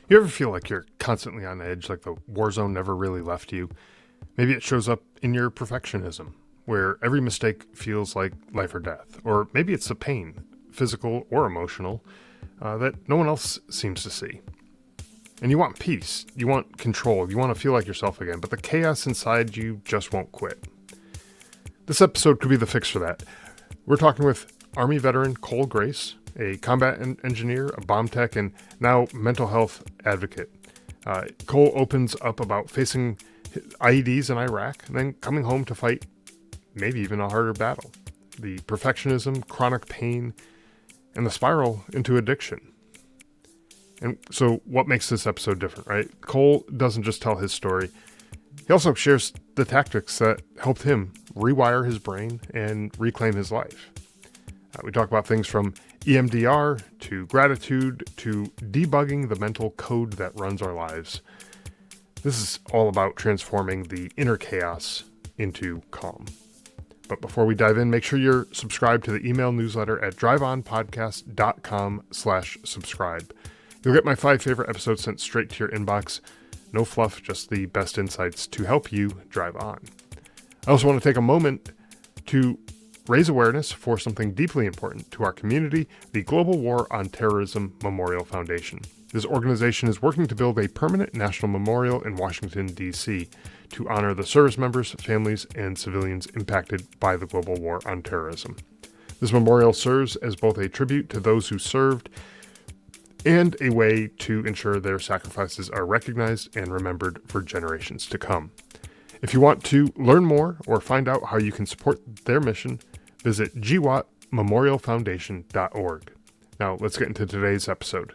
You ever feel like you're constantly on edge, like the war zone never really left you? Maybe it shows up in your perfectionism, where every mistake feels like life or death. Or maybe it's the pain, physical or emotional, that no one else seems to see. And you want peace, you want control, you want to feel like yourself again, but the chaos inside you just won't quit. This episode could be the fix for that. We're talking with Army veteran Cole Grace, a combat engineer, a bomb tech, and now mental health advocate. Cole opens up about facing IEDs in Iraq and then coming home to fight maybe even a harder battle. The perfectionism, chronic pain, and the spiral into addiction. And so what makes this episode different, right? Cole doesn't just tell his story. He also shares the tactics that helped him rewire his brain and reclaim his life. We talk about things from EMDR to gratitude to debugging the mental code that runs our lives. This is all about transforming the inner chaos into calm. But before we dive in, make sure you're subscribed to the email newsletter at driveonpodcast.com/subscribe. You'll get my 5 favorite episodes sent straight to your inbox. No fluff, just the best insights to help you drive on. I also want to take a moment to raise awareness for something deeply important to our community, the Global War on Terrorism Memorial Foundation. This organization is working to build a permanent national memorial in Washington, D.C. to honor the service members, families, and civilians impacted by the global war on terrorism. This memorial serves as both a tribute to those who served and a way to ensure their sacrifices are recognized and remembered for generations to come. If you want to learn more or find out how you can support their mission, visit gwatmemorialfoundation.org. Now, let's get into today's episode.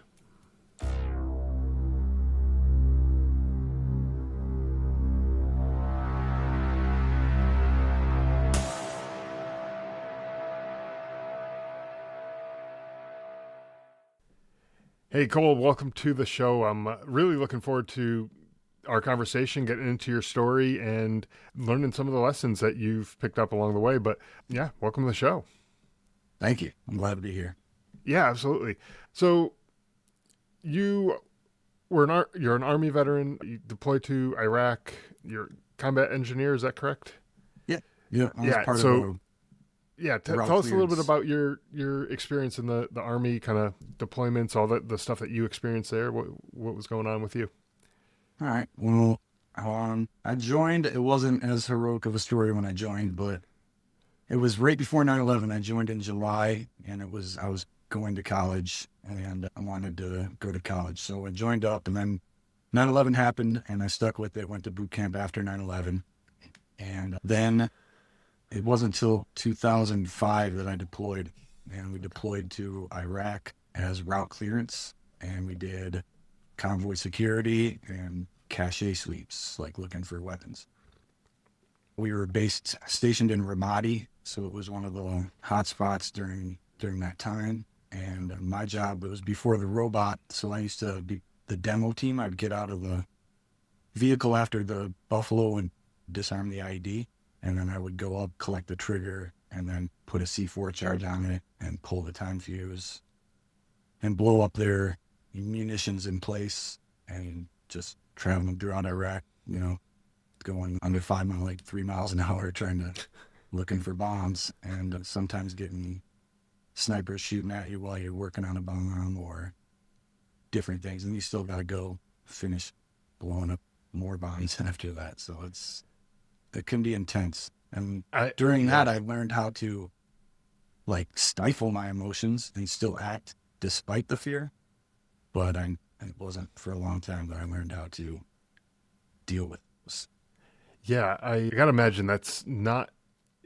Hey, Cole, welcome to the show. I'm really looking forward to our conversation, getting into your story and learning some of the lessons that you've picked up along the way. But yeah, welcome to the show. Thank you. I'm glad to be here. Yeah, absolutely. So you're an Army veteran. You deployed to Iraq. You're a combat engineer. Is that correct? Yeah. Yeah. I was Yeah. part So of tell us a little bit clearance. about your experience in the Army, kind of deployments, all the stuff that you experienced there. What was going on with you? All right. Well, I joined. It wasn't as heroic of a story when I joined, but it was right before 9/11. I joined in July, and I was going to college, and I wanted to go to college. So I joined up, and then 9/11 happened, and I stuck with it, went to boot camp after 9/11. And then it wasn't until 2005 that I deployed, and we deployed to Iraq as route clearance, and we did convoy security and cache sweeps, like looking for weapons. We were stationed in Ramadi, so it was one of the hot spots during that time. And my job was before the robot, so I used to be the demo team. I'd get out of the vehicle after the Buffalo and disarm the IED, and then I would go up, collect the trigger, and then put a C4 charge on it and pull the time fuse and blow up their munitions in place, and just traveling throughout Iraq, going under 5 miles, like 3 miles an hour, looking for bombs, and sometimes getting snipers shooting at you while you're working on a bomb or different things. And you still got to go finish blowing up more bombs after that. So it can be intense. And during that, I learned how to stifle my emotions and still act despite the fear. But it wasn't for a long time that I learned how to deal with this. Yeah, I gotta imagine that's not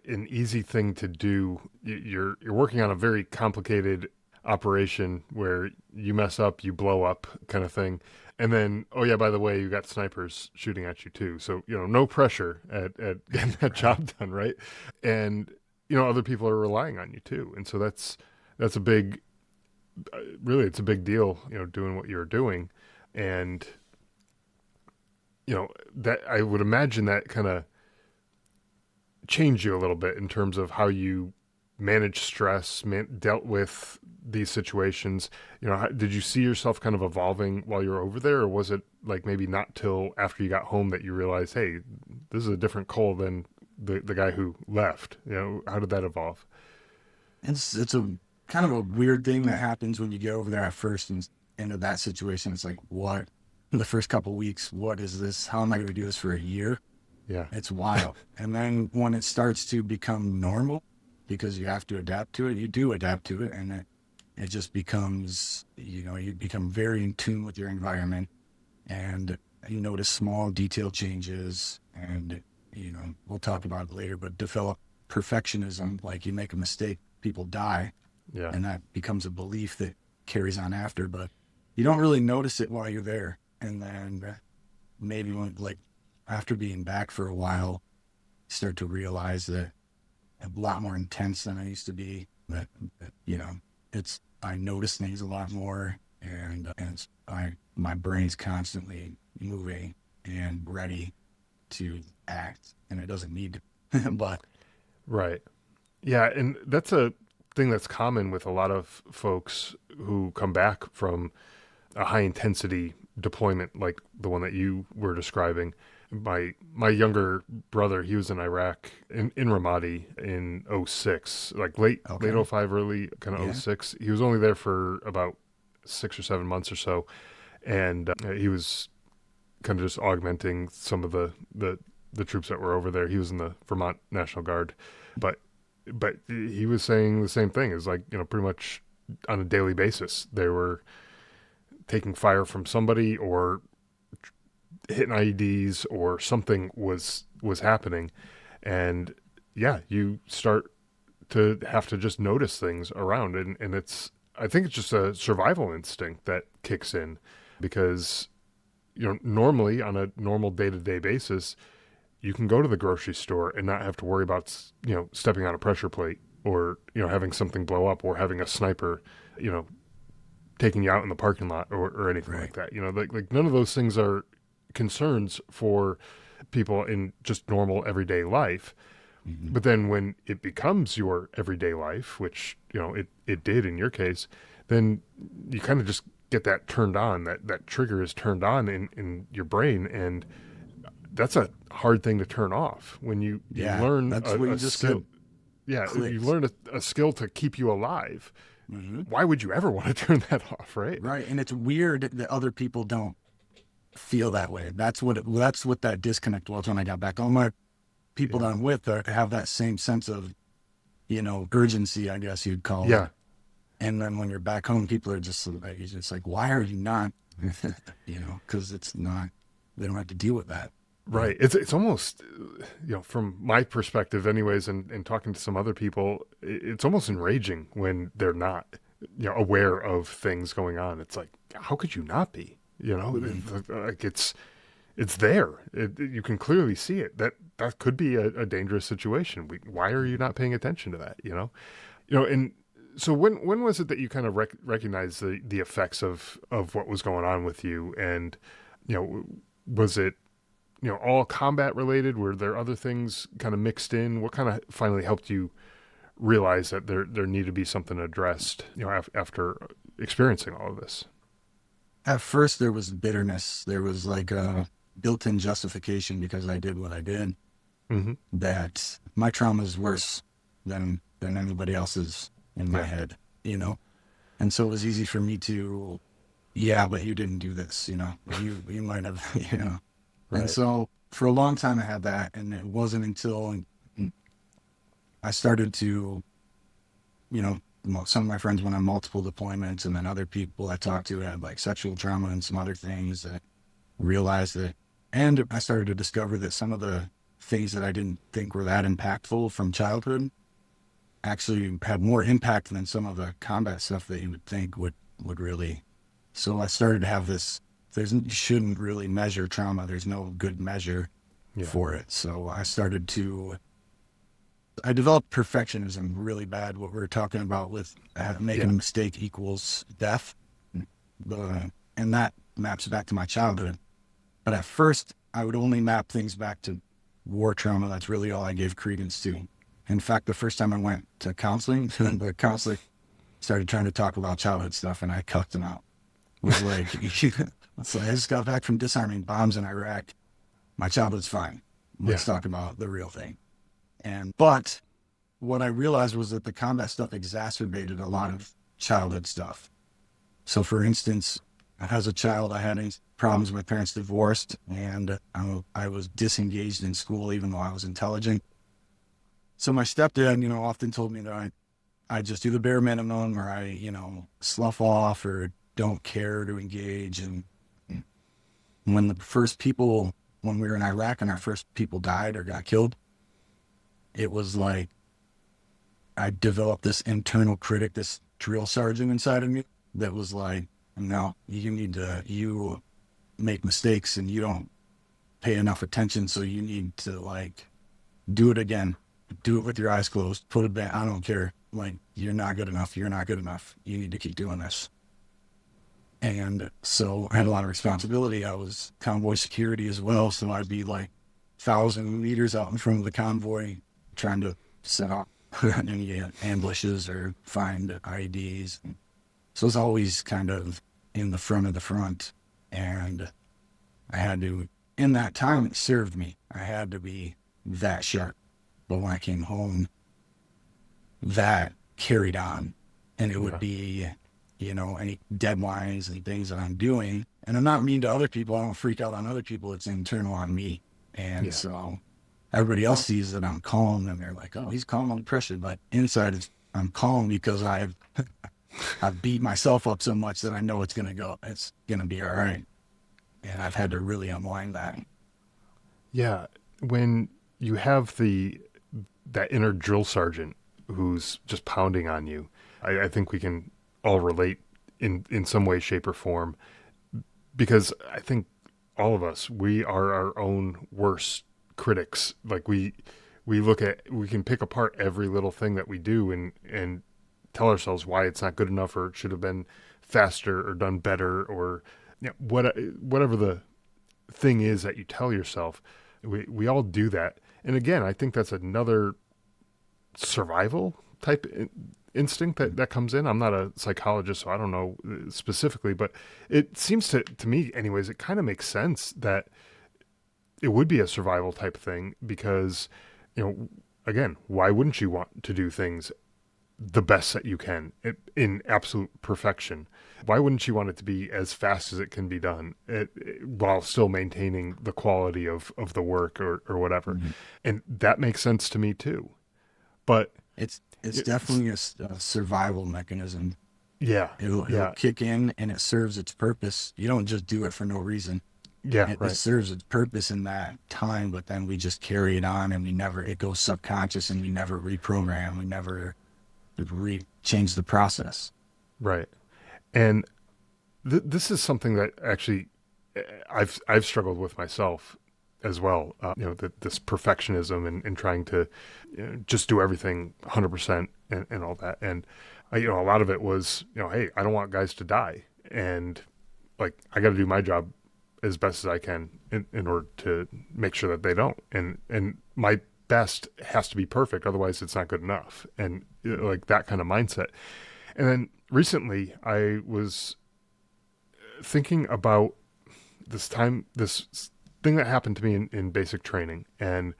an easy thing to do. You're working on a very complicated operation where you mess up, you blow up, kind of thing, and then oh yeah, by the way, you got snipers shooting at you too. So no pressure at getting that job done, right? And other people are relying on you too, and so that's a big, really, it's a big deal. Doing what you're doing, and that I would imagine that kind of changed you a little bit in terms of how you managed stress, dealt with these situations. Did you see yourself kind of evolving while you were over there, or was it like maybe not till after you got home that you realized, hey, this is a different Cole than the guy who left? How did that evolve? It's a kind of a weird thing that happens when you get over there at first and into that situation. It's like, what? The first couple weeks, what is this? How am I going to do this for a year? Yeah. It's wild. And then when it starts to become normal, because you have to adapt to it, you do adapt to it, and it just becomes, you become very in tune with your environment, and you notice small detail changes, and, we'll talk about it later, but develop perfectionism. Like, you make a mistake, people die, Yeah. and that becomes a belief that carries on after, but you don't really notice it while you're there. And then maybe when, like, after being back for a while, you start to realize that I'm a lot more intense than I used to be. That I notice things a lot more, and my brain's constantly moving and ready to act, and it doesn't need to. But Right. Yeah, and that's a thing that's common with a lot of folks who come back from a high intensity deployment like the one that you were describing. My younger brother, he was in Iraq in Ramadi in '06, like late okay, '05, early kind of yeah, '06. He was only there for about 6 or 7 months or so, and he was kind of just augmenting some of the troops that were over there. He was in the Vermont National Guard, but he was saying the same thing. Is like, pretty much on a daily basis they were taking fire from somebody or hitting IEDs or something was happening, and yeah, you start to have to just notice things around, and it's, I think it's just a survival instinct that kicks in, because normally on a normal day-to-day basis you can go to the grocery store and not have to worry about stepping on a pressure plate, or having something blow up, or having a sniper you know taking you out in the parking lot, or anything right. like that. Like none of those things are concerns for people in just normal everyday life. Mm-hmm. But then when it becomes your everyday life, which it did in your case, then you kind of just get that turned on. That trigger is turned on in your brain, and that's a hard thing to turn off when you Yeah, learn that's what you a just skill. said. Yeah, you Clicks. learn a skill to keep you alive. Mm-hmm. Why would you ever want to turn that off, right? Right, and it's weird that other people don't feel that way. That's what that disconnect was when I got back. All my people Yeah. that I'm with have that same sense of, urgency, I guess you'd call it. Yeah. And then when you're back home, people are just like, you're just like, why are you not? Because it's not. They don't have to deal with that. But Right. It's almost, from my perspective, anyways, and talking to some other people, it's almost enraging when they're not, aware of things going on. It's like, how could you not be? mhm. Like it's there. You can clearly see it. That could be a dangerous situation. Why are you not paying attention to that? And so when was it that you kind of recognized the effects of what was going on with you? And was it all combat related? Were there other things kind of mixed in? What kind of finally helped you realize that there needed to be something addressed, after experiencing all of this? At first, there was bitterness. There was like a built-in justification because I did what I did. Mm-hmm. That my trauma is worse than anybody else's in my Yeah. head. You know, and so it was easy for me to, yeah, but you didn't do this. You might have. And Right. so for a long time I had that, and it wasn't until I started to, some of my friends went on multiple deployments, and then other people I talked to had like sexual trauma and some other things, that realized that, and I started to discover that some of the things that I didn't think were that impactful from childhood actually had more impact than some of the combat stuff that you would think would really. So I started to have this. You shouldn't really measure trauma. There's no good measure Yeah. for it. So I developed perfectionism really bad. What we are talking about with making Yeah. a mistake equals death. And that maps back to my childhood. But at first, I would only map things back to war trauma. That's really all I gave credence to. In fact, the first time I went to counseling, the counselor started trying to talk about childhood stuff, and I cussed him out. It was like, it's like, I just got back from disarming bombs in Iraq. My childhood's fine. Yeah. Let's talk about the real thing. But what I realized was that the combat stuff exacerbated a lot of childhood stuff. So, for instance, as a child, I had problems. My parents divorced, and I was disengaged in school, even though I was intelligent. So my stepdad, often told me that I just do the bare minimum, or I, slough off, or don't care to engage. And when when we were in Iraq and our first people died or got killed, it was like I developed this internal critic, this drill sergeant inside of me that was like, no, you make mistakes and you don't pay enough attention. So you need to like do it again, do it with your eyes closed, put it back. I don't care. Like, you're not good enough. You're not good enough. You need to keep doing this. And so I had a lot of responsibility. I was convoy security as well. So I'd be like 1,000 meters out in front of the convoy trying to set up any ambushes or find IEDs. So it's always kind of in the front of the front. And I had to, in that time, it served me. I had to be that sharp. But when I came home, that carried on. And it would be, any deadlines and things that I'm doing. And I'm not mean to other people. I don't freak out on other people. It's internal on me. And so everybody else sees that I'm calm, and they're like, oh, he's calm under pressure. But inside, I'm calm because I've beat myself up so much that I know it's going to be all right. And I've had to really unwind that. Yeah. When you have that inner drill sergeant who's just pounding on you, I think we can all relate in some way, shape, or form, because I think all of us, we are our own worst critics. Like we can pick apart every little thing that we do and tell ourselves why it's not good enough, or it should have been faster or done better, or whatever the thing is that you tell yourself. We all do that. And again, I think that's another survival type instinct that comes in. I'm not a psychologist, so I don't know specifically, but it seems to me anyways, it kind of makes sense that it would be a survival type thing, because, again, why wouldn't you want to do things the best that you can in absolute perfection? Why wouldn't you want it to be as fast as it can be done, while still maintaining the quality of the work or whatever? Mm-hmm. And that makes sense to me too. But it's definitely a survival mechanism. Yeah. It'll kick in, and it serves its purpose. You don't just do it for no reason. Yeah. It serves its purpose in that time, but then we just carry it on, and it goes subconscious, and we never reprogram. We never change the process. Right. And this is something that actually I've struggled with myself as well. This perfectionism and trying to just do everything 100% and all that. And a lot of it was, hey, I don't want guys to die, and like I got to do my job as best as I can in order to make sure that they don't. And my best has to be perfect, otherwise it's not good enough. And like that kind of mindset. And then recently I was thinking about this thing that happened to me in basic training, and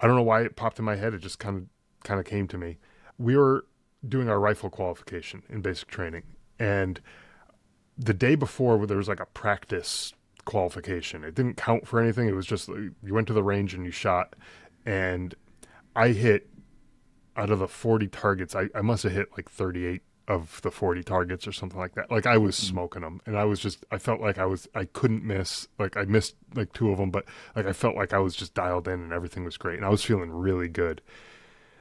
I don't know why it popped in my head. It just kind of came to me. We were doing our rifle qualification in basic training, and the day before there was like a practice qualification. It didn't count for anything. It was just you went to the range and you shot, and I hit, out of the 40 targets, I must have hit like 38 of the 40 targets or something like that. Like I was smoking them, and I felt like I couldn't miss. Like I missed like 2 of them, but like I felt like I was just dialed in and everything was great, and I was feeling really good.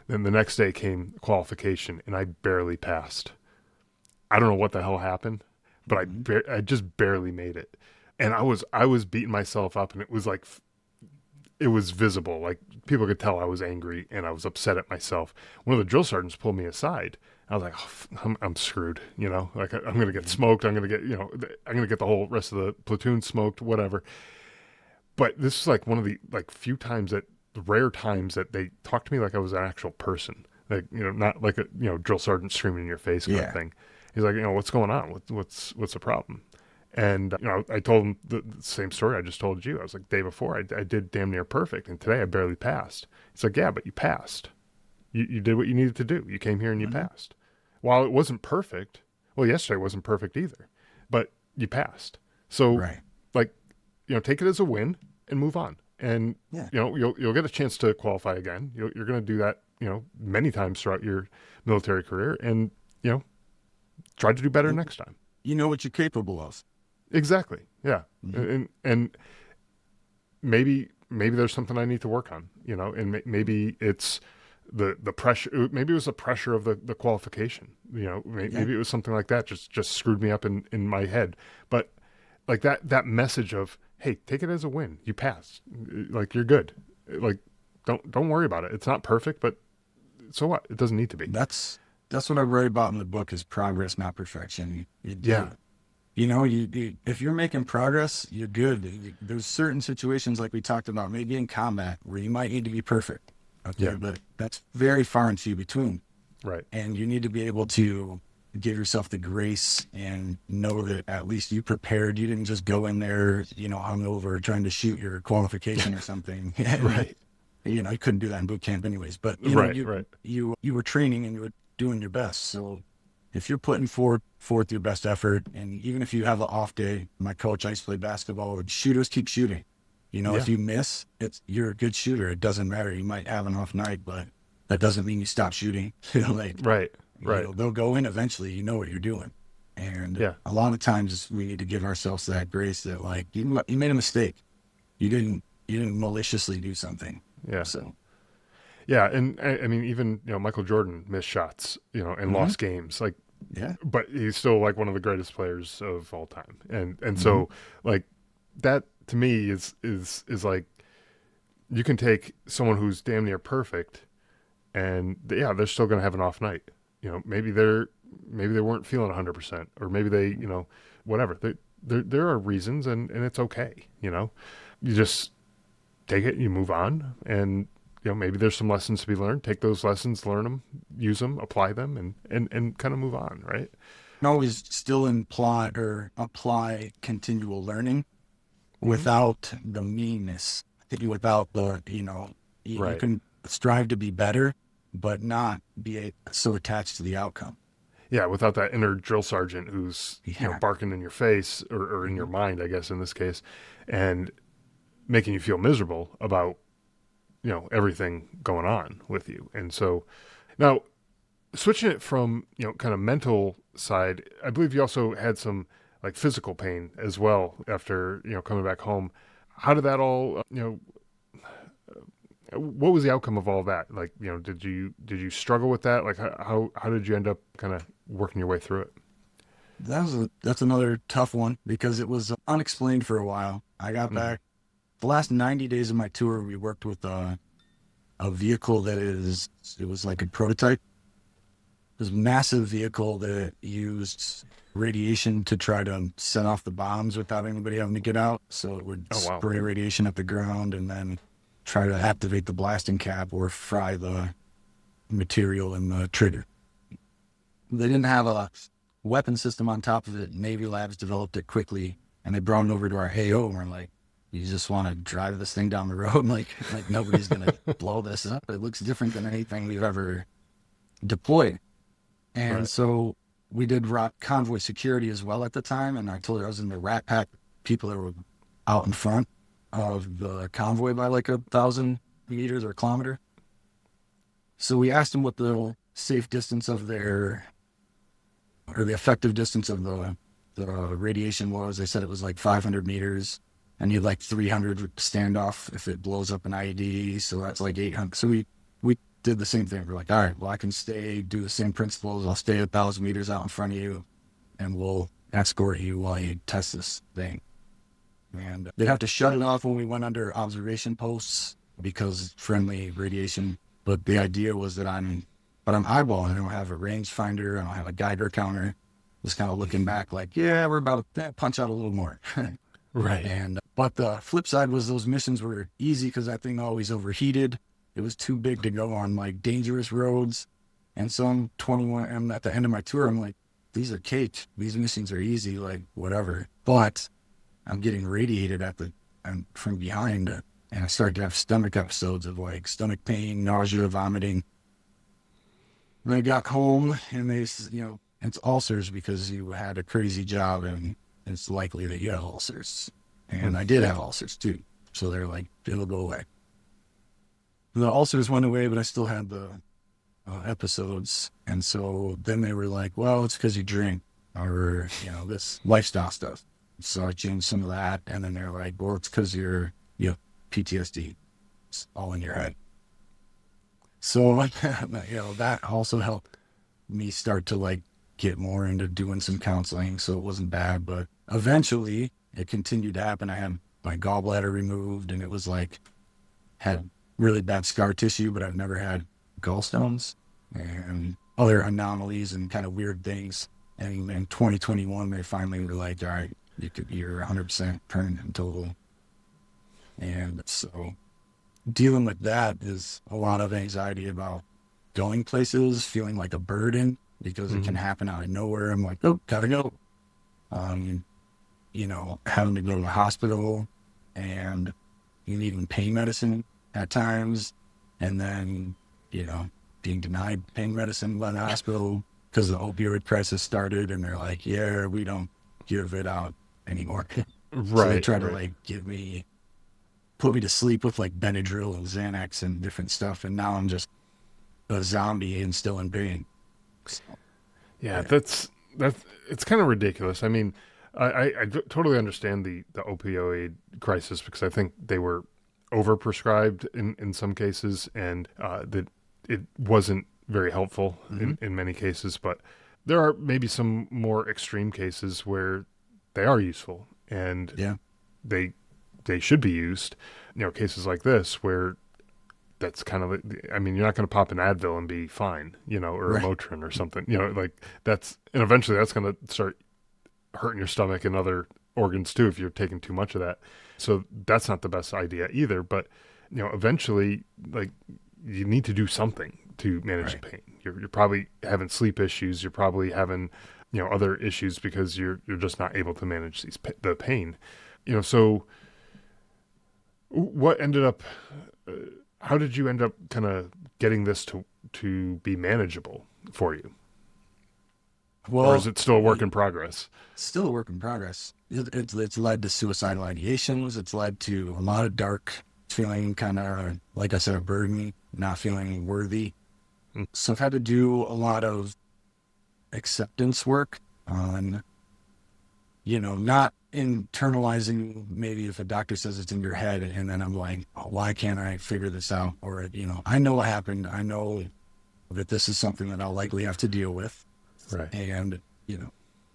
Then the next day came qualification, and I barely passed. I don't know what the hell happened, but I just barely made it. And I was beating myself up, and it was like, it was visible. Like people could tell I was angry and I was upset at myself. One of the drill sergeants pulled me aside. I was like, I'm screwed, like I'm going to get smoked. I'm going to get, I'm going to get the whole rest of the platoon smoked, whatever. But this is like one of the few times that the rare times that they talked to me like I was an actual person, like, not like a, drill sergeant screaming in your face kind of Yeah. thing. He's like, what's going on? What's the problem? And, I told him the same story I just told you. I was like, day before I did damn near perfect, and today I barely passed. He's like, yeah, but you passed. You did what you needed to do. You came here and you Mhm. passed. While it wasn't perfect, well, yesterday wasn't perfect either, but you passed. So, Right. like, take it as a win and move on. And, Yeah. you'll get a chance to qualify again. You're going to do that, many times throughout your military career, and, try to do better You, next time. you know what you're capable of. Exactly. Yeah. Mhm. And maybe there's something I need to work on, and maybe it's the pressure. Maybe it was the pressure of the qualification. Yeah. Maybe it was something like that. Just screwed me up in my head. But like that message of, hey, take it as a win. You passed. Like, you're good. Like, don't worry about it. It's not perfect, but so what? It doesn't need to be. That's what I write about in the book is progress, not perfection. Yeah. If you're making progress, you're good. There's certain situations like we talked about, maybe in combat, where you might need to be perfect. Okay, Yeah. but that's very far and few between. Right. And you need to be able to give yourself the grace and know that at least you prepared. You didn't just go in there, hungover, trying to shoot your qualification or something. Right. You couldn't do that in boot camp anyways. But Right. Right. you were training and you were doing your best. So if you're putting forth your best effort, and even if you have an off day, my coach, I used to play basketball, shooters keep shooting. Yeah. If you miss, you're a good shooter. It doesn't matter. You might have an off night, but that doesn't mean you stop shooting. Like, Right. Right. they'll go in eventually. You know what you're doing. And Yeah. a lot of times we need to give ourselves that grace that, like, you made a mistake. You didn't maliciously do something. Yeah. So, Yeah, and I mean, even Michael Jordan missed shots, and mhm. lost games, like, Yeah. but he's still like one of the greatest players of all time, and Mhm. so, like, that to me is like, you can take someone who's damn near perfect, and yeah, they're still gonna have an off night. Maybe they weren't feeling 100%, or maybe they, whatever. There are reasons, and it's okay. You just take it, you move on, and maybe there's some lessons to be learned. Take those lessons, learn them, use them, apply them, and kind of move on, right? And always still apply continual learning Hmm. without the meanness, without you Right. can strive to be better, but not be so attached to the outcome. Yeah, without that inner drill sergeant who's Yeah. barking in your face, or in your Mhm. mind, I guess, in this case, and making you feel miserable about everything going on with you. And so now, switching it from kind of mental side, I believe you also had some like physical pain as well after coming back home. How did that all what was the outcome of all that? Like, did you struggle with that? Like, how did you end up kind of working your way through it? That's another tough one because it was unexplained for a while. I got Hmm. back the last 90 days of my tour. We worked with a vehicle it was like a prototype. This massive vehicle that used radiation to try to set off the bombs without anybody having to get out. So it would Oh, wow. spray radiation up the ground and then try to activate the blasting cap or fry the material in the trigger. They didn't have a weapon system on top of it. Navy labs developed it quickly, and they brought it over to our AO, and we're like, you just want to drive this thing down the road? Like nobody's going to blow this up. It looks different than anything we've ever deployed. And Right. so we did rock convoy security as well at the time. And I told you I was in the Rat Pack, people that were out in front of the convoy by like 1,000 meters or a kilometer. So we asked them what the safe distance of or the effective distance of the radiation was. They said it was like 500 meters, and you'd like 300 standoff if it blows up an IED. So that's like 800. So we did the same thing. We're like, all right, well, I can do the same principles. I'll stay 1,000 meters out in front of you, and we'll escort you while you test this thing. And they'd have to shut it off when we went under observation posts because friendly radiation. But the idea was that I'm eyeballing. I don't have a rangefinder. I don't have a Geiger counter. Just kind of looking back like, yeah, we're about to punch out a little more. Right. And but the flip side was those missions were easy because that thing always overheated. It was too big to go on like dangerous roads. And so I'm 21. I'm at the end of my tour. I'm like, these are cake. These missions are easy, like whatever. But I'm getting radiated and from behind, and I started to have stomach episodes of like stomach pain, nausea, vomiting. And I got home, and it's ulcers because you had a crazy job, and it's likely that you have ulcers. Hmm. And I did have ulcers too. So they're like, it'll go away. The ulcers went away, but I still had the episodes. And so then they were like, well, it's because you drink or, this lifestyle stuff. So I changed some of that. And then they're like, well, it's because you have PTSD. It's all in your head. So, that also helped me start to like get more into doing some counseling. So it wasn't bad, but eventually it continued to happen. I had my gallbladder removed and it was like, had really bad scar tissue, but I've never had gallstones and other anomalies and kind of weird things. And in 2021, they finally were like, all right, you're 100% permanent and total. And so dealing with that is a lot of anxiety about going places, feeling like a burden because it can happen out of nowhere. I'm like, oh, gotta go. Um, having to go to the hospital and you needing pain medicine at times. And then, being denied pain medicine by the hospital because the opioid crisis started and they're like, yeah, we don't give it out anymore. So they Right. try to Right. like put me to sleep with like Benadryl and Xanax and different stuff. And now I'm just a zombie and still in pain. So, Yeah, yeah. that's it's kind of ridiculous. I mean, totally understand the opioid crisis because I think they were overprescribed in some cases, and that it wasn't very helpful Mm-hmm. in many cases. But there are maybe some more extreme cases where they are useful and Yeah. they they should be used. Cases like this where that's kind of, I mean, you're not going to pop an Advil and be fine, or a Right. Motrin or something, like that's, and eventually that's going to start hurting your stomach and other organs too if you're taking too much of that. So that's not the best idea either. But, eventually, like, you need to do something to manage the Right. pain. You're probably having sleep issues. You're probably having, other issues because you're just not able to manage the pain. So what ended up uh, how did you end up kind of getting this to be manageable for you, or is Well, it still a work in progress? still a work in progress. It's led to suicidal ideations. It's led to a lot of dark feeling, kind of like I said, a burden, not feeling worthy. Mm. So I've had to do a lot of acceptance work on, not internalizing. Maybe if a doctor says it's in your head, and then I'm like, oh, why can't I figure this out? Or I know what happened. I know that this is something that I'll likely have to deal with. Right. And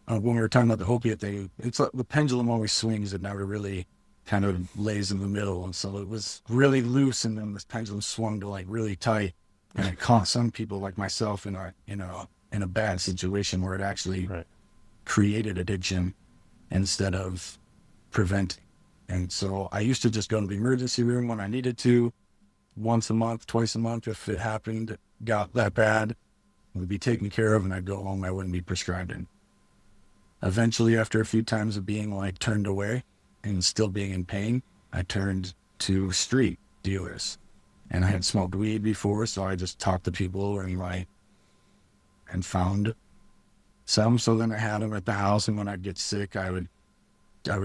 when we were talking about the opiate thing, it's like the pendulum always swings. It never really kind of lays in the middle. And so it was really loose, and then this pendulum swung to like really tight, and it caught some people like myself in a bad situation where it actually Right. created addiction instead of preventing. And so I used to just go to the emergency room when I needed to, once a month, twice a month, if it happened, got that bad, it would be taken care of, and I'd go home. I wouldn't be prescribed it. Eventually, after a few times of being like turned away and still being in pain, I turned to street dealers. And I had smoked weed before, so I just talked to people and found some. So then I had them at the house, and when I'd get sick, I would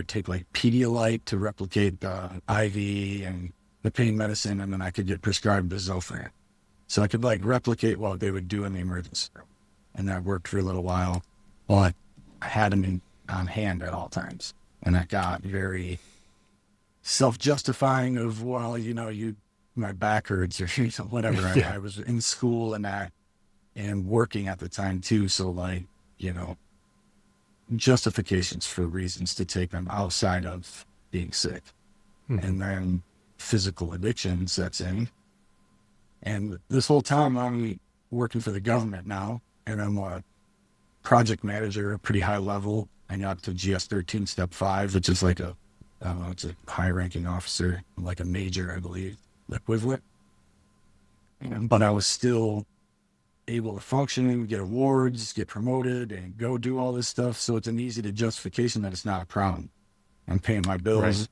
take like Pedialyte to replicate the IV and the pain medicine, and then I could get prescribed the Zofran. So I could like replicate what they would do in the emergency room. And that worked for a little while. But I had them on hand at all times. And I got very self-justifying of, well, my back hurts or whatever. Yeah. I was in school and working at the time too. So like, justifications for reasons to take them outside of being sick. Mhm. And then physical addiction sets in. And this whole time I'm working for the government now, and I'm a project manager, a pretty high level. I got to GS 13 step 5, which is like a It's a high-ranking officer, like a major, I believe, equivalent. But I was still able to function and get awards, get promoted, and go do all this stuff. So it's an easy to justification that it's not a problem. I'm paying my Right. bills.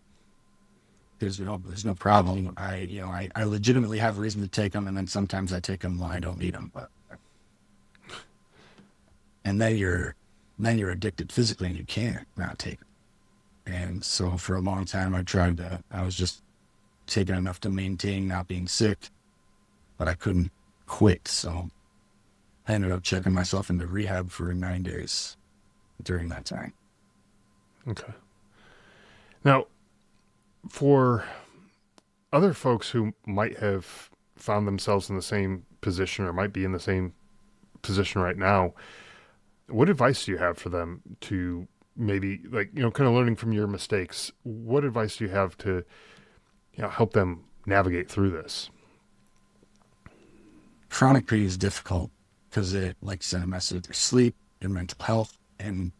There's no problem. I legitimately have a reason to take them, and then sometimes I take them when I don't need them. But and then you're addicted physically, and you can't not take them. And so for a long time, I was just taking enough to maintain not being sick, but I couldn't quit. So I ended up checking myself into rehab for 9 days during that time. Okay. Now, for other folks who might have found themselves in the same position or might be in the same position right now, what advice do you have for them to maybe, like, kind of learning from your mistakes? What advice do you have to, help them navigate through this? Chronic pain is difficult because it, like, send a message with your sleep, your mental health. And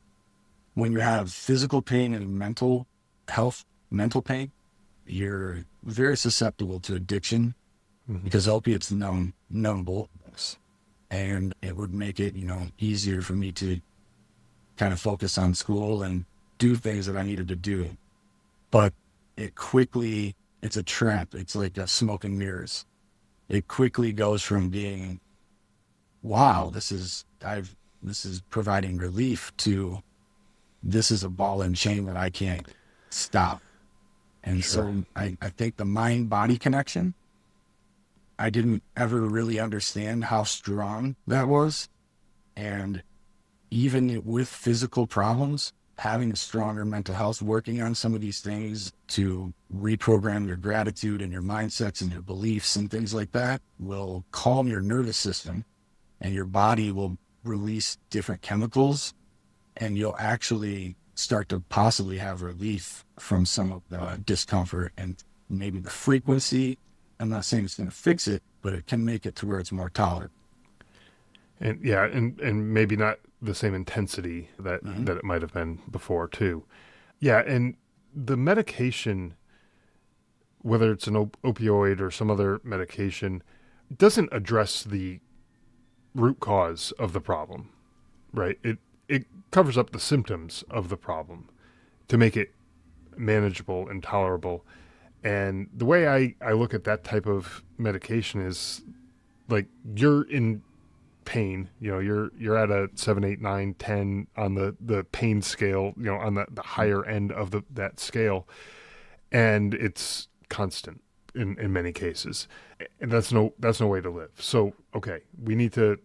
when you have physical pain and mental health, mental pain, you're very susceptible to addiction because opiates numb both of us. And it would make it, easier for me to kind of focus on school and do things that I needed to do. But it's a trap. It's like a smoke and mirrors. It quickly goes from being, wow, this is providing relief, to this is a ball and chain that I can't stop. And so I think the mind-body connection, I didn't ever really understand how strong that was. And even with physical problems, having a stronger mental health, working on some of these things to reprogram your gratitude and your mindsets and your beliefs and things like that will calm your nervous system, and your body will release different chemicals, and you'll actually start to possibly have relief from some of the discomfort and maybe the frequency. I'm not saying it's going to fix it, but it can make it to where it's more tolerant. And yeah, and maybe not the same intensity that it might have been before too. Yeah, and the medication, whether it's an opioid or some other medication, doesn't address the root cause of the problem, right? It covers up the symptoms of the problem to make it manageable and tolerable. And the way I look at that type of medication is, like, you're in pain, you're at a 7, 8, 9, 10 on the pain scale, on the higher end of that scale, and it's constant in many cases, and that's no way to live. So okay, we need to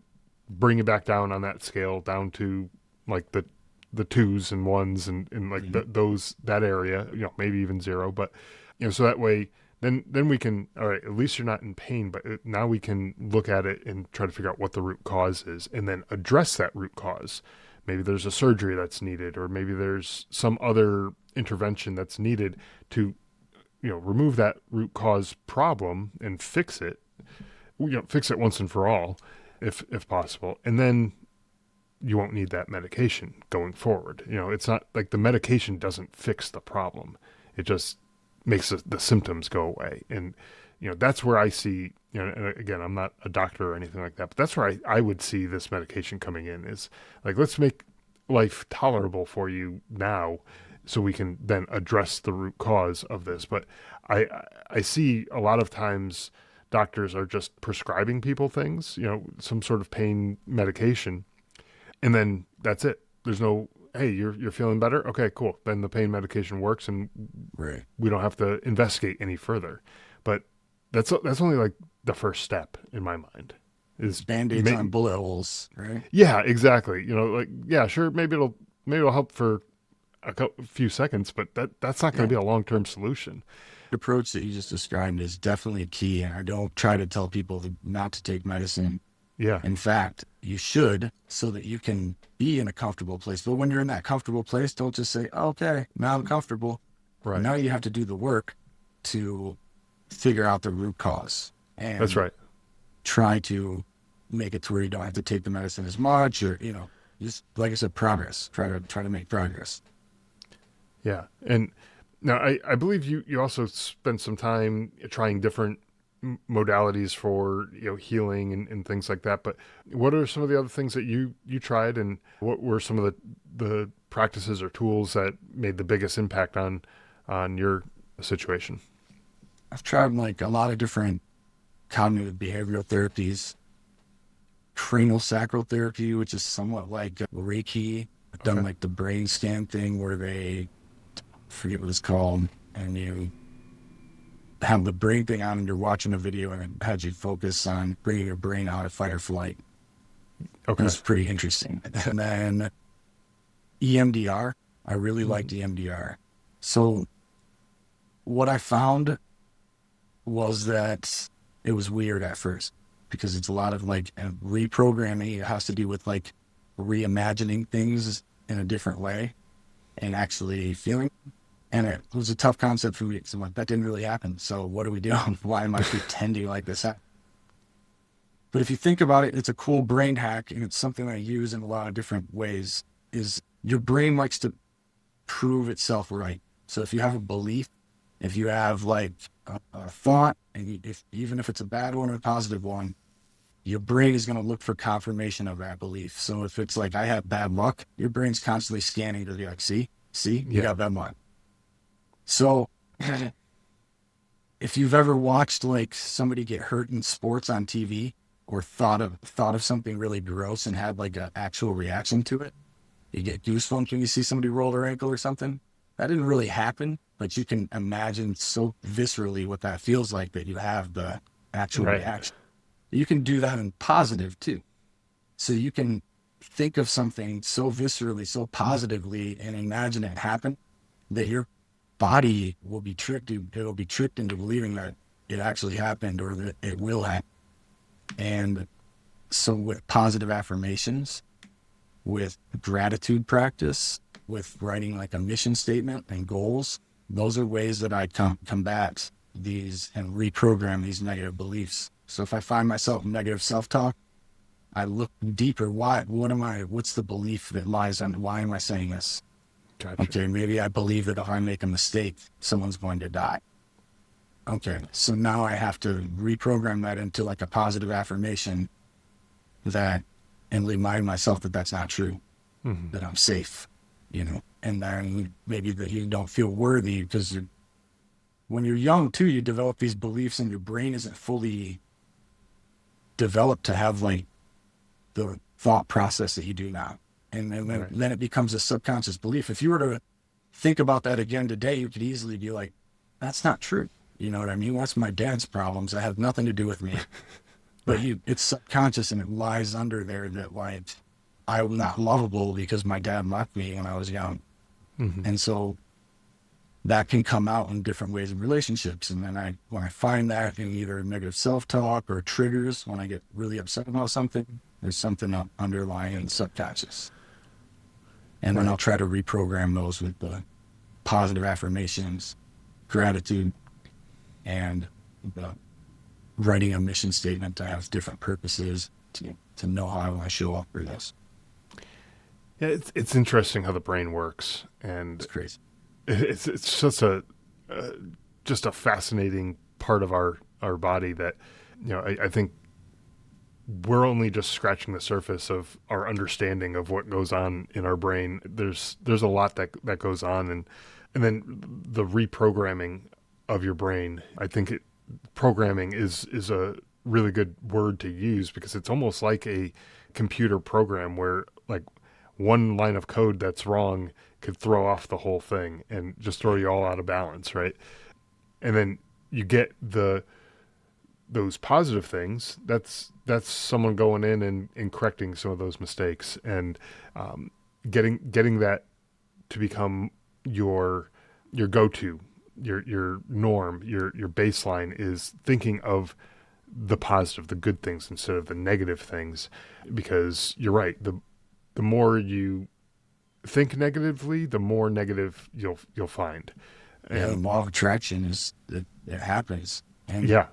bring it back down on that scale, down to like the twos and ones, and like that area, maybe even zero, but so that way then we can, all right, at least you're not in pain, but now we can look at it and try to figure out what the root cause is and then address that root cause. Maybe there's a surgery that's needed, or maybe there's some other intervention that's needed to, remove that root cause problem and fix it, fix it once and for all, if possible. And then you won't need that medication going forward. It's not like the medication doesn't fix the problem. It just makes the symptoms go away. And, that's where I see, and again, I'm not a doctor or anything like that, but that's where I would see this medication coming in, is like, let's make life tolerable for you now so we can then address the root cause of this. But I see a lot of times doctors are just prescribing people things, some sort of pain medication, and then that's it. There's no, hey, you're feeling better? Okay, cool. Then the pain medication works, and we don't have to investigate any further. But that's only like the first step in my mind. Is Band-Aids on bullet holes, right? Yeah, exactly. Like, yeah, sure, maybe it'll help for a few seconds, but that's not going to be a long-term solution. The approach that you just described is definitely key, and I don't try to tell people not to take medicine. Yeah. In fact, you should, so that you can be in a comfortable place. But when you're in that comfortable place, don't just say, okay, now I'm comfortable. Right. Now you have to do the work to figure out the root cause. And that's right. Try to make it to where you don't have to take the medicine as much, or, just, like I said, progress. Try to make progress. Yeah. And Now, I believe you also spent some time trying different modalities for healing and things like that. But what are some of the other things that you tried, and what were some of the practices or tools that made the biggest impact on your situation? I've tried like a lot of different cognitive behavioral therapies, cranial sacral therapy, which is somewhat like Reiki. I've done Okay. like the brain scan thing where they forget what it's called, and you have the brain thing on and you're watching a video and it had you focus on bringing your brain out of fight or flight. It Okay. was pretty interesting. And then EMDR, I really liked Mhm. EMDR. So what I found was that it was weird at first because it's a lot of like reprogramming. It has to do with like reimagining things in a different way and actually feeling. And it was a tough concept for me because I'm like, that didn't really happen. So what are we doing? Why am I pretending like this happened? But if you think about it, it's a cool brain hack and it's something I use in a lot of different ways. Is your brain likes to prove itself right. So if you have a belief, if you have like a thought, and if even if it's a bad one or a positive one, your brain is going to look for confirmation of that belief. So if it's like I have bad luck, your brain's constantly scanning to be like, see, you Yeah. got bad luck. So if you've ever watched like somebody get hurt in sports on TV or thought of something really gross and had like an actual reaction to it, you get goosebumps when you see somebody roll their ankle or something. That didn't really happen, but you can imagine so viscerally what that feels like that you have the actual Right. reaction. You can do that in positive too. So you can think of something so viscerally, so positively, and imagine it happen that your body will be tricked. It'll be tricked into believing that it actually happened or that it will happen. And so with positive affirmations, with gratitude practice, with writing like a mission statement and goals, those are ways that I combat these and reprogram these negative beliefs. So if I find myself in negative self-talk, I look deeper. What's the belief that lies on, why am I saying this? Gotcha. Okay, maybe I believe that if I make a mistake, someone's going to die. Okay, so now I have to reprogram that into like a positive affirmation that, and remind myself that that's not true, Hmm. that I'm safe, and then maybe that you don't feel worthy because when you're young too, you develop these beliefs and your brain isn't fully developed to have like the thought process that you do now. And then, Right. then it becomes a subconscious belief. If you were to think about that again today, you could easily be like, that's not true. You know what I mean? That's my dad's problems. That have nothing to do with me. But Right. it's subconscious and it lies under there that like I'm not lovable because my dad left me when I was young. Hmm. And so that can come out in different ways in relationships. And then when I find that in either negative self-talk or triggers, when I get really upset about something, there's something underlying in the subconscious. And then I'll Right. try to reprogram those with the positive affirmations, gratitude, and the writing a mission statement to have different purposes to know how I want to show up for this. Yeah, it's interesting how the brain works, It's and crazy. it's just uh, just a fascinating part of our body that I think we're only just scratching the surface of our understanding of what goes on in our brain. There's a lot that goes on, and then the reprogramming of your brain. I think programming is a really good word to use because it's almost like a computer program where like one line of code that's wrong could throw off the whole thing and just throw Yeah. you all out of balance, right? And then you get those positive things. That's someone going in and correcting some of those mistakes and um, getting that to become your go-to, your norm, your baseline is thinking of the positive, the good things instead of the negative things, because you're right. The more you think negatively, the more negative you'll find. Yeah, the And law of attraction it happens. And yeah,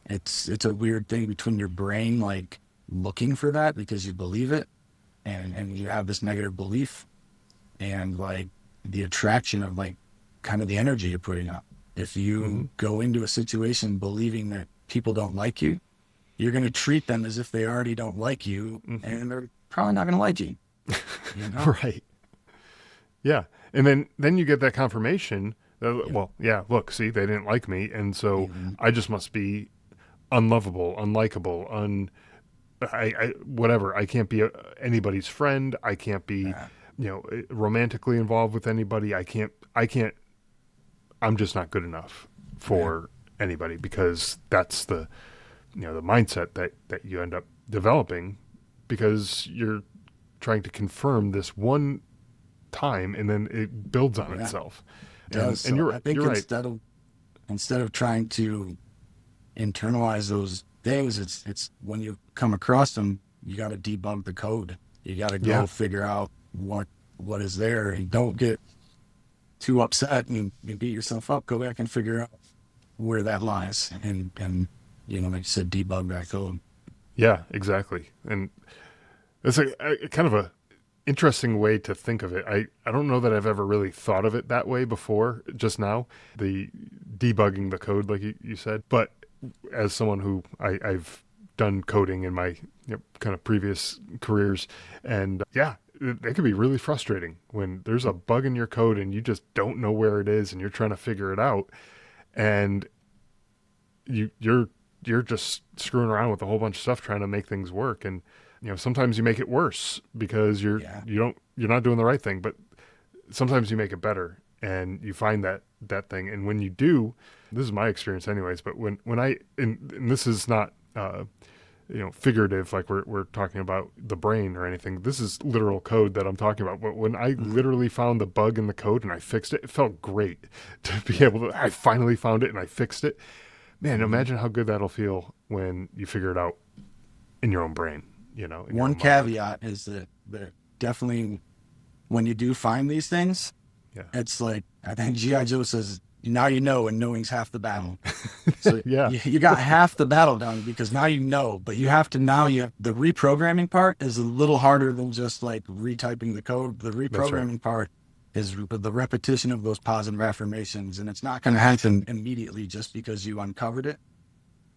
it's a weird thing between your brain like looking for that because you believe it and you have this negative belief and like the attraction of like kind of the energy you're putting up. If Hmm. you go into a situation believing that people don't like you, you're going to treat them as if they already don't like you, Hmm. and they're probably not going to like you, you know? Right. Yeah. And then you get that confirmation that, Yeah. well, yeah, look, see, they didn't like me. And so Mhm. I just must be unlovable, unlikable, whatever. I can't be anybody's friend. I can't be, Yeah. romantically involved with anybody. I'm just not good enough Yeah. for anybody because that's the mindset that you end up developing because you're trying to confirm this one time and then it builds on Yeah. itself. It And does. and So you're I think you're right. instead of trying to internalize those things, it's when you come across them, you got to debug the code. You got to go Yeah. figure out what is there, and don't get too upset and you beat yourself up. Go back and figure out where that lies, and like you said, debug that code. Yeah, exactly. And it's a kind of a interesting way to think of it. I don't know that I've ever really thought of it that way before, just now, the debugging the code, like you said. But as someone who I've done coding in my kind of previous careers, and yeah, it can be really frustrating when there's a bug in your code and you just don't know where it is and you're trying to figure it out. And you're just screwing around with a whole bunch of stuff trying to make things work, and sometimes you make it worse because Yeah. you're not doing the right thing, but sometimes you make it better and you find that thing. And when you do, this is my experience anyways, but when and this is not figurative, like we're talking about the brain or anything. This is literal code that I'm talking about. But when I Mhm. literally found the bug in the code and I fixed it, it felt great to be Yeah. able to. I finally found it and I fixed it. Man, Mhm. imagine how good that'll feel when you figure it out in your own brain, in your One own mind. caveat is that definitely when you do find these things, Yeah. it's like I think GI Joe says, "Now you know, and knowing's half the battle." So Yeah. you got half the battle done because now you know, but you have to now you have the reprogramming part is a little harder than just like retyping the code. The That's right. reprogramming part is the repetition of those positive affirmations, and it's not going to happen immediately just because you uncovered it.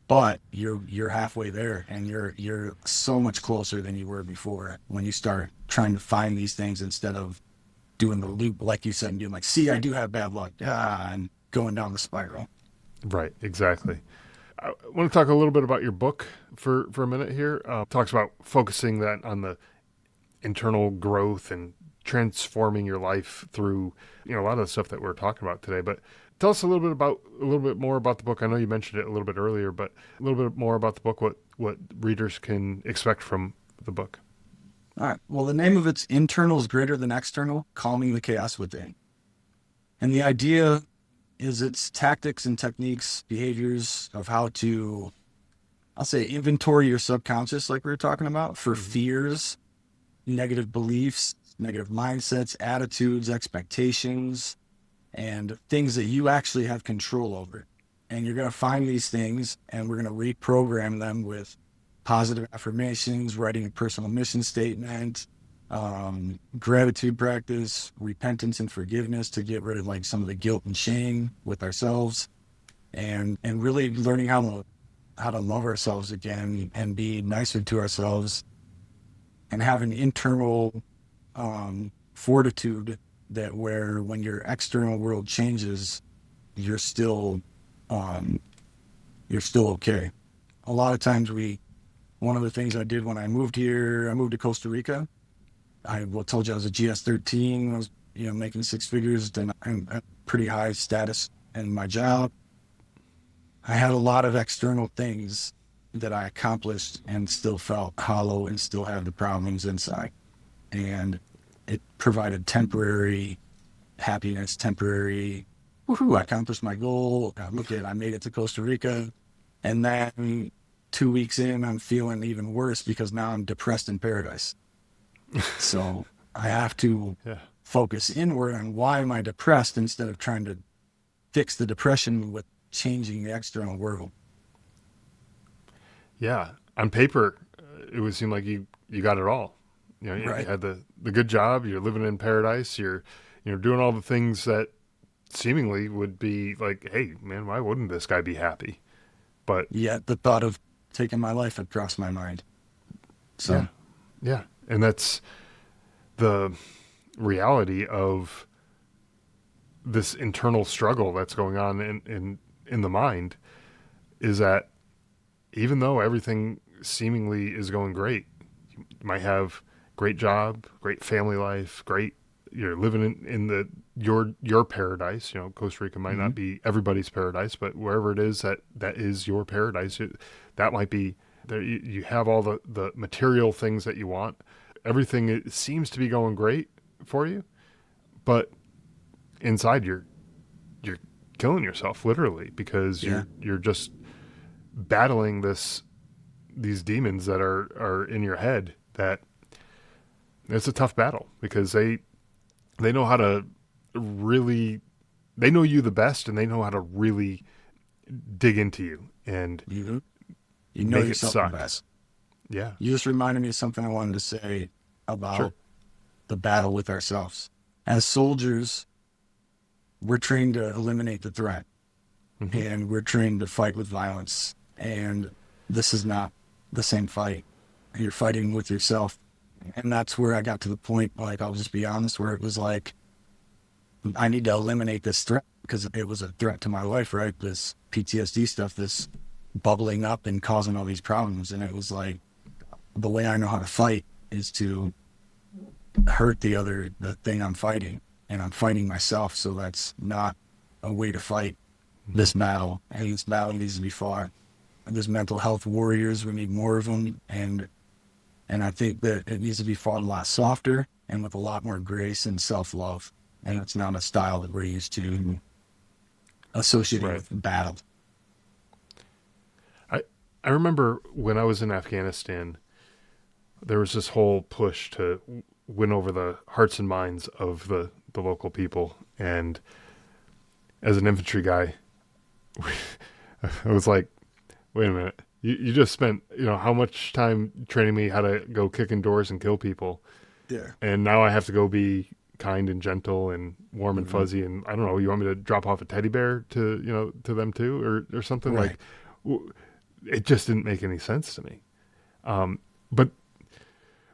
But you're halfway there, and you're so much closer than you were before when you start trying to find these things instead of doing the loop, like you said, and doing like, see, I do have bad luck, and going down the spiral. Right. Exactly. I want to talk a little bit about your book for a minute here. Talks about focusing that on the internal growth and transforming your life through a lot of the stuff that we're talking about today. But tell us a little bit more about the book. I know you mentioned it a little bit earlier, but a little bit more about the book. What readers can expect from the book. All right. Well, the name of it's Internal is Greater Than External, Calming the Chaos Within. And the idea is it's tactics and techniques, behaviors of how to, I'll say, inventory your subconscious, like we were talking about, for Hmm. fears, negative beliefs, negative mindsets, attitudes, expectations, and things that you actually have control over. And you're going to find these things, and we're going to reprogram them with positive affirmations, writing a personal mission statement, gratitude practice, repentance and forgiveness to get rid of like some of the guilt and shame with ourselves, and really learning how to love ourselves again and be nicer to ourselves and have an internal fortitude that where when your external world changes, you're still um, you're still okay. A lot of times one of the things I did when I moved here, I moved to Costa Rica. Told you I was a GS-13. I was making six figures, then I'm at pretty high status in my job. I had a lot of external things that I accomplished and still felt hollow and still had the problems inside. And it provided temporary happiness, temporary, woohoo, I accomplished my goal. I made it to Costa Rica. And then 2 weeks in, I'm feeling even worse because now I'm depressed in paradise. So I have to Yeah. focus inward on why am I depressed instead of trying to fix the depression with changing the external world. Yeah. On paper, it would seem like you got it all. You Right. had the good job. You're living in paradise. You're doing all the things that seemingly would be like, hey, man, why wouldn't this guy be happy? But Yet the thought of taking my life had crossed my mind. yeah, So, yeah. And that's the reality of this internal struggle that's going on in the mind, is that even though everything seemingly is going great, you might have great job, great family life, great, you're living in the your paradise. Costa Rica might mhm. not be everybody's paradise, but wherever it is that is your paradise, that might be there. You have all the material things that you want. Everything, it seems to be going great for you, but inside you're killing yourself literally, because Yeah. you're just battling these demons that are in your head. That it's a tough battle, because they know how to really, they know you the best, and they know how to really dig into you and You, you know make it yourself the suck. best. Yeah, You just reminded me of something I wanted to say sure. about the battle with ourselves. As soldiers, we're trained to eliminate the threat Hmm. and we're trained to fight with violence. And this is not the same fight. You're fighting with yourself. And that's where I got to the point, like, I'll just be honest, where it was like, I need to eliminate this threat because it was a threat to my life, right? This PTSD stuff, this bubbling up and causing all these problems. And it was like, the way I know how to fight is to hurt the thing I'm fighting. And I'm fighting myself. So that's not a way to fight Hmm. this battle. And this battle needs to be fought. And there's mental health warriors. We need more of them. And I think that it needs to be fought a lot softer and with a lot more grace and self-love. And it's not a style that we're used to associating Right. with battle. I remember when I was in Afghanistan, there was this whole push to win over the hearts and minds of the local people. And as an infantry guy, I was like, wait a minute. You just spent, how much time training me how to go kick in doors and kill people. Yeah. And now I have to go be kind and gentle and warm and Hmm. fuzzy. And I don't know, you want me to drop off a teddy bear to them too, or something Right. like, it just didn't make any sense to me. But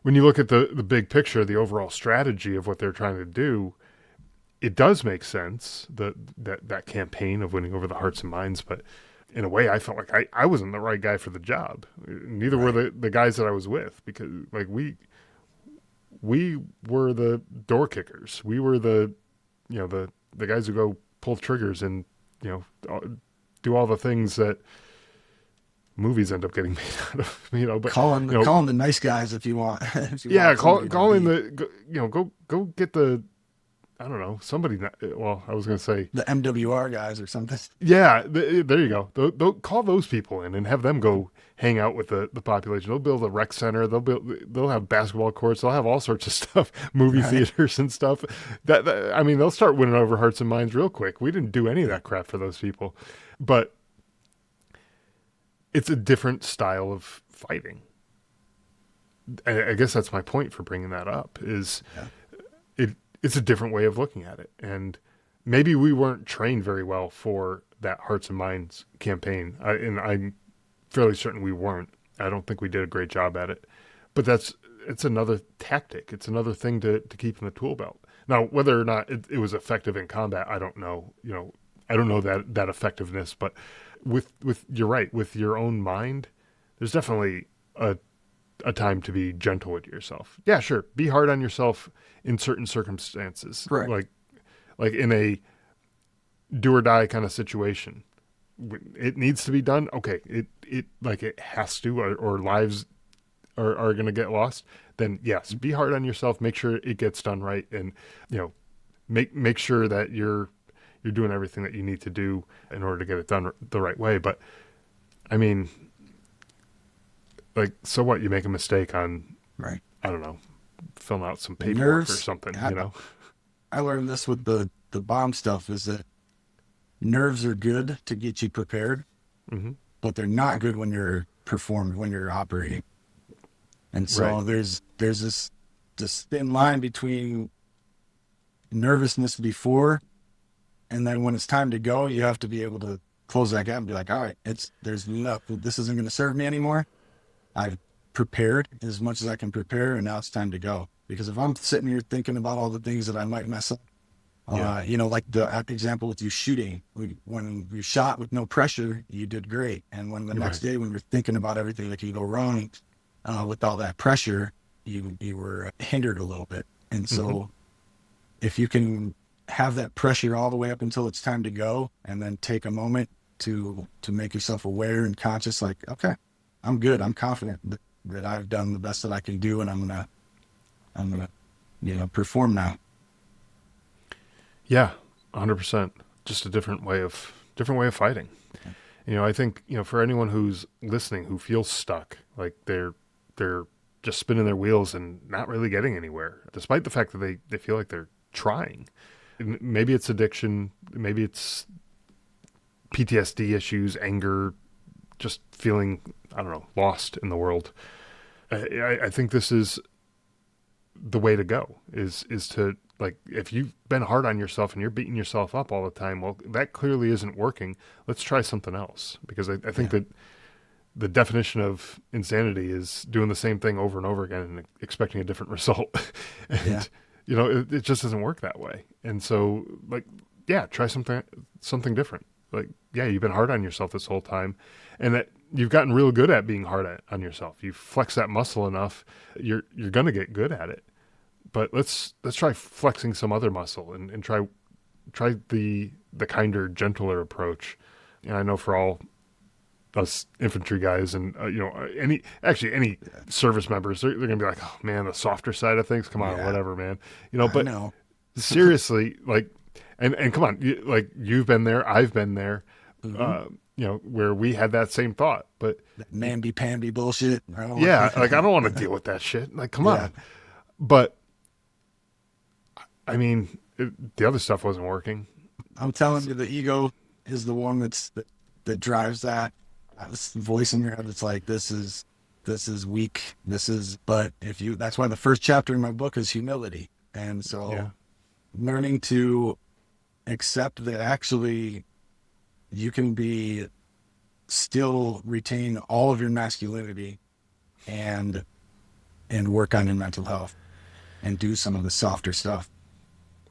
when you look at the big picture, the overall strategy of what they're trying to do, it does make sense. That campaign of winning over the hearts and minds, but in a way, I felt like I wasn't the right guy for the job. Neither were Right. the guys that I was with, because like we were the door kickers. We were the guys who go pull triggers and do all the things that movies end up getting made out of. But Call them the nice guys if you want, if you yeah, want somebody to call in be go get the, I don't know, somebody. Well, I was gonna say, the MWR guys or something. yeah, there you go. Call those people in and have them go hang out with the population. They'll build a rec center. They'll have basketball courts. They'll have all sorts of stuff, movie Right. theaters and stuff. I mean, they'll start winning over hearts and minds real quick. We didn't do any of Yeah. that crap for those people, but it's a different style of fighting. I guess that's my point for bringing that up. Is Yeah. it's a different way of looking at it, and maybe we weren't trained very well for that hearts and minds campaign, and I'm fairly certain we weren't. I don't think we did a great job at it, but it's another tactic. It's another thing to keep in the tool belt. Now, whether or not it was effective in combat, I don't know. I don't know that effectiveness, but with you're right, with your own mind, there's definitely a time to be gentle with yourself. Yeah, sure. Be hard on yourself in certain circumstances, Correct. like in a do or die kind of situation. It needs to be done. Okay, it like it has to, or lives are going to get lost. Then yes, be hard on yourself. Make sure it gets done right, and you know, make sure that you're doing everything that you need to do in order to get it done the right way. But I mean, like, so what? You make a mistake on, Right. I don't know, filling out some paperwork or Nerves. something, I learned this with the bomb stuff is that nerves are good to get you prepared, Hmm. but they're not good when you're performing, when you're operating. And Right. so there's this thin line between nervousness before And then when it's time to go, you have to be able to close that gap and be like, all right, there's enough. This isn't going to serve me anymore. I've prepared as much as I can prepare, and now it's time to go. Because if I'm sitting here thinking about all the things that I might mess up, Yeah. like the example with you shooting, when you shot with no pressure, you did great. And when the next Right. day, when you're thinking about everything that can go wrong with all that pressure, you were hindered a little bit. And Hmm. so if you can have that pressure all the way up until it's time to go, and then take a moment to make yourself aware and conscious, like, okay, I'm good. I'm confident that I've done the best that I can do, and I'm gonna perform now. Yeah. 100%. Just a different way of fighting. I think, for anyone who's listening who feels stuck, like they're just spinning their wheels and not really getting anywhere, despite the fact that they feel like they're trying. Maybe it's addiction, maybe it's PTSD issues, anger, just feeling, I don't know, lost in the world. I think this is the way to go is to, like, if you've been hard on yourself and you're beating yourself up all the time, well, that clearly isn't working. Let's try something else, because I think Yeah. that the definition of insanity is doing the same thing over and over again and expecting a different result. Yeah. And it just doesn't work that way. And so, like, yeah, try something different. Like, yeah, you've been hard on yourself this whole time, and that you've gotten real good at being hard on yourself. You flex that muscle enough, you're gonna get good at it. But let's try flexing some other muscle, and try the kinder, gentler approach. And I know for all us infantry guys, and any service members, they're gonna be like, oh man, the softer side of things, come on, Yeah. whatever, man. I But know. seriously, like, and come on, like, you've been there, I've been there, Hmm. where we had that same thought. But That namby-pamby bullshit. I don't want. yeah, like, I don't want to deal with that shit. Like, come Yeah. on. But I mean, the other stuff wasn't working. I'm telling you, the ego is the one that drives that. This voice in your head that's like, this is weak. But that's why the first chapter in my book is humility. And Yeah. so learning to accept that actually you can still retain all of your masculinity, and work on your mental health and do some of the softer stuff.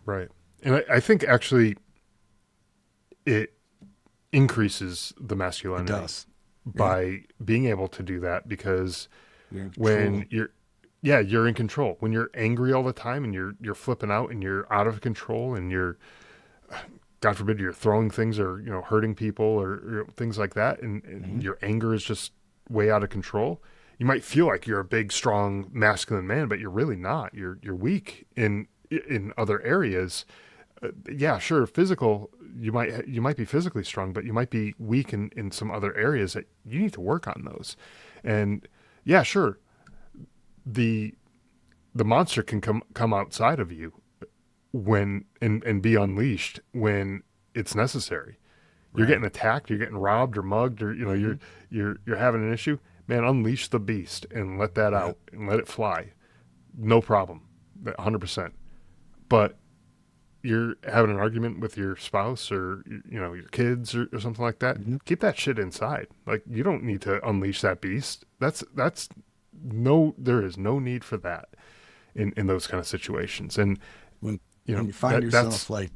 Right. And I think actually it increases the It masculinity does. Yeah. by being able to do that, because You're in when control. you're in control. When you're angry all the time and you're flipping out and you're out of control and you're, God forbid, you're throwing things, or hurting people, or things like that, and Mhm. your anger is just way out of control. You might feel like you're a big, strong, masculine man, but you're really not. You're weak in other areas. Yeah, sure, physical. You might be physically strong, but you might be weak in some other areas that you need to work on those. And yeah, sure, the the monster can come outside of you when and be unleashed when it's necessary. You're Right. getting attacked, you're getting robbed or mugged, or Mhm. you're having an issue. Man, unleash the beast and let that Yeah. out and let it fly. No problem, 100%. But you're having an argument with your spouse, or your kids, or something like that, Mhm. keep that shit inside. Like, you don't need to unleash that beast. That's no, there is no need for that in those kind of situations. And When when you find that's yourself like,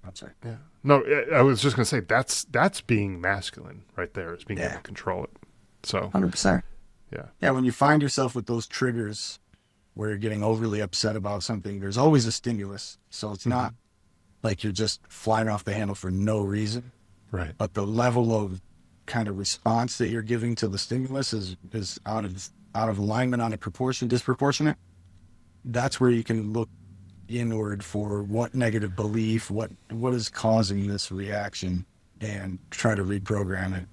I'm sorry. yeah. No, I was just gonna say that's being masculine right there, is being able Yeah. to control it. So 100%. yeah. Yeah. When you find yourself with those triggers where you're getting overly upset about something, there's always a stimulus. So it's Hmm. not like you're just flying off the handle for no reason, Right. but the level of kind of response that you're giving to the stimulus is out of alignment, out of proportion, disproportionate. That's where you can look inward for what negative belief, what is causing this reaction, and try to reprogram it.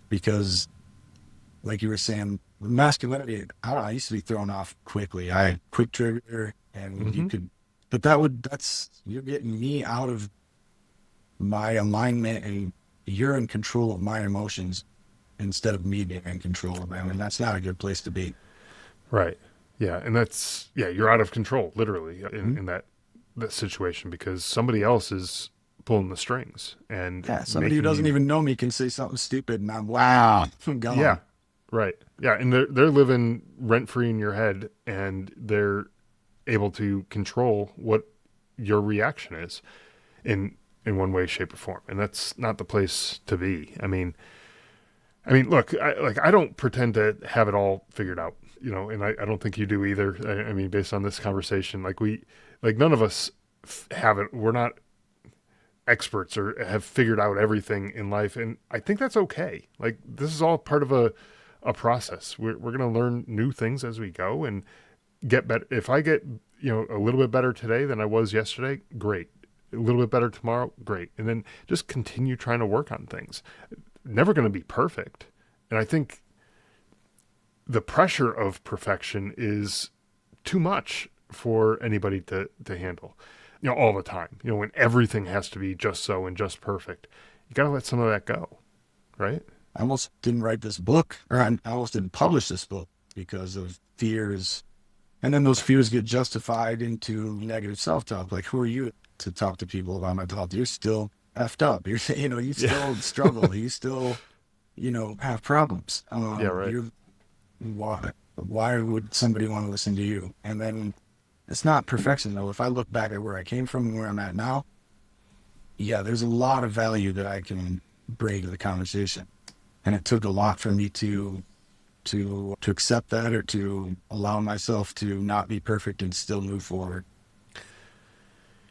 Because, like you were saying, masculinity, I don't know, I used to be thrown off quickly. I had quick trigger, and you Hmm. could, but you're getting me out of my alignment, and you're in control of my emotions instead of me being in control of them. And that's not a good place to be. Right. Yeah, and you're out of control, literally, Mhm. in that situation, because somebody else is pulling the strings and Yeah, somebody who making doesn't you, even know me can say something stupid, and I'm yeah, gone. right. Yeah. And they're living rent free in your head, and they're able to control what your reaction is in, in one way, shape, or form. And that's not the place to be. Look, I don't pretend to have it all figured out, and I don't think you do either. Based on this conversation, none of us have it. We're not experts or have figured out everything in life. And I think that's okay. Like, this is all part of a process. We're going to learn new things as we go and get better. If I get, a little bit better today than I was yesterday, great. A little bit better tomorrow, great. And then just continue trying to work on things. Never going to be perfect. And I think the pressure of perfection is too much for anybody to handle, all the time, when everything has to be just so and just perfect. You got to let some of that go, right? I almost didn't write this book, or I almost didn't publish this book because of fears. And then those fears get justified into negative self-talk. Like, who are you to talk to people about mental health? You're still effed up. You're, you Yeah. still struggle. You still, have problems. Yeah, right. Why would somebody want to listen to you? And then it's not perfection, though. If I look back at where I came from and where I'm at now, yeah, there's a lot of value that I can bring to the conversation. And it took a lot for me to accept that, or to allow myself to not be perfect and still move forward.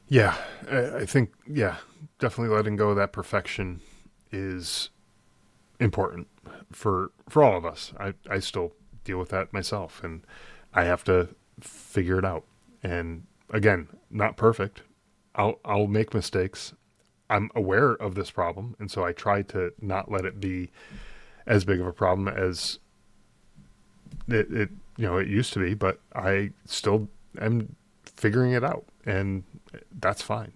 Yeah. I think, yeah, definitely letting go of that perfection is important for all of us. I still deal with that myself, and I have to figure it out. And again, not perfect. I'll make mistakes. I'm aware of this problem, and so I try to not let it be as big of a problem as it used to be, but I still am figuring it out, and that's fine.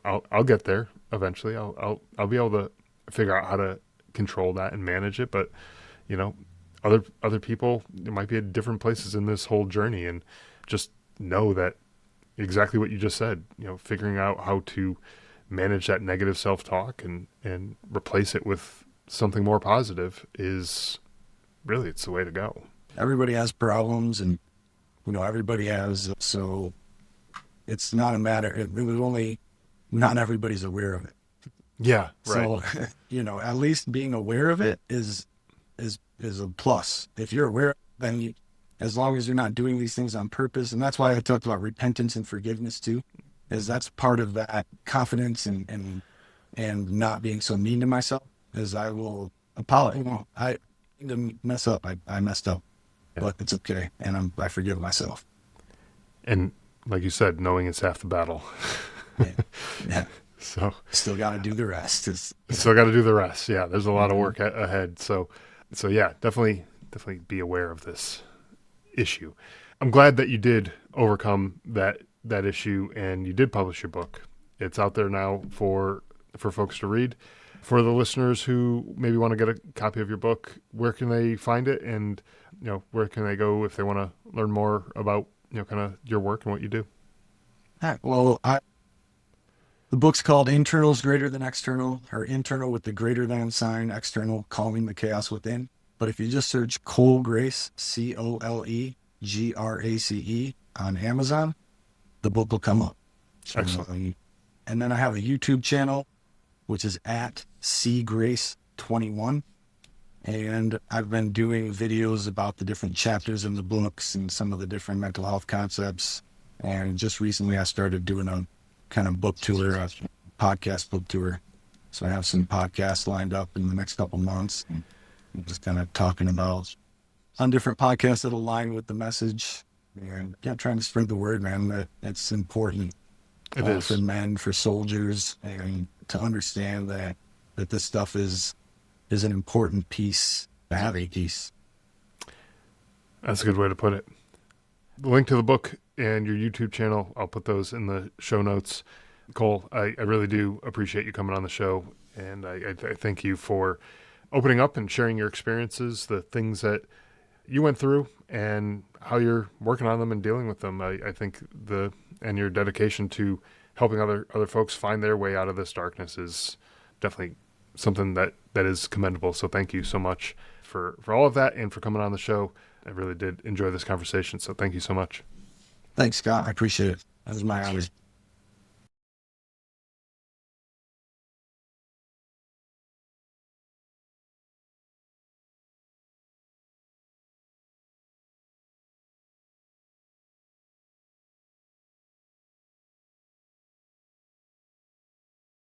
I'll get there eventually. I'll be able to figure out how to control that and manage it. But you know, other people might be at different places in this whole journey, and just know that exactly what you just said. Figuring out how to manage that negative self-talk and replace it with something more positive is really, it's the way to go. Everybody has problems, and everybody has. So it's not a matter. It was only not everybody's aware of it. Yeah, right. So at least being aware of it is a plus. If you're aware, then as long as you're not doing these things on purpose, and that's why I talked about repentance and forgiveness too, is that's part of that confidence and not being so mean to myself. Is I will apologize. I need to mess up. I messed up, Yeah. but it's okay, and I forgive myself. And like you said, knowing it's half the battle. Yeah, yeah. So Still got to do the rest. still got to do the rest. Yeah, there's a lot of work ahead. So yeah, definitely be aware of this issue. I'm glad that you did overcome that issue and you did publish your book. It's out there now for folks to read. For the listeners who maybe want to get a copy of your book, where can they find it, and where can they go if they want to learn more about kind of your work and what you do? Well, the book's called Internal is Greater Than External, or Internal with the greater than sign, external, calming the chaos within. But if you just search Cole Grace, ColeGrace, on Amazon, the book will come up. Excellent. And then I have a YouTube channel, which is at cgrace21. And I've been doing videos about the different chapters in the books and some of the different mental health concepts. And just recently I started doing a kind of book tour, a podcast book tour. So I have some podcasts lined up in the next couple months. And I'm just kind of talking about on different podcasts that align with the message. And yeah, trying to spread the word, man, that it's important It is. for men, for soldiers, and to understand that this stuff is an important piece, to have a piece. That's a good way to put it. The link to the book and your YouTube channel, I'll put those in the show notes. Cole, I really do appreciate you coming on the show, and I thank you for opening up and sharing your experiences, the things that you went through, and how you're working on them and dealing with them. I think and your dedication to helping other folks find their way out of this darkness is definitely something that is commendable. So thank you so much for all of that and for coming on the show. I really did enjoy this conversation. So thank you so much. Thanks, Scott. I appreciate it. That was my honor.